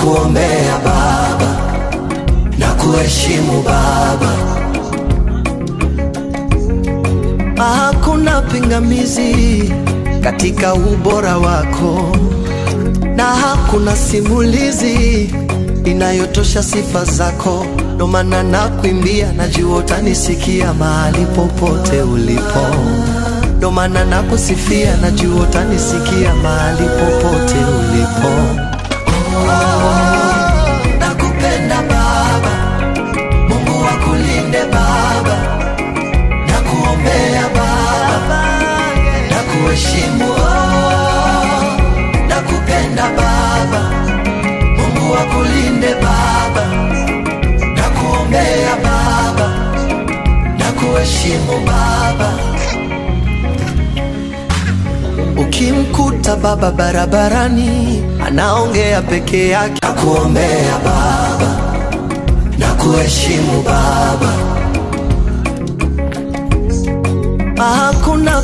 nakuombea Baba, nakuheshimu Baba. Hakuna pingamizi katika ubora wako, na hakuna simulizi inayotosha sifa zako. Ndo maana nakuimbia, najua utanisikia mahali popote ulipo. Ndo maana nakusifia, najua utanisikia mahali popote ulipo. Nakupenda Baba, Mungu akulinde Baba, nakuombea Baba, nakuheshimu. Nakupenda Baba, Mungu akulinde Baba, nakuombea Baba, nakuheshimu Baba. Ukimkuta baba barabarani anaongea peke yake, nakuombea Baba, nakuheshimu Baba. Hakuna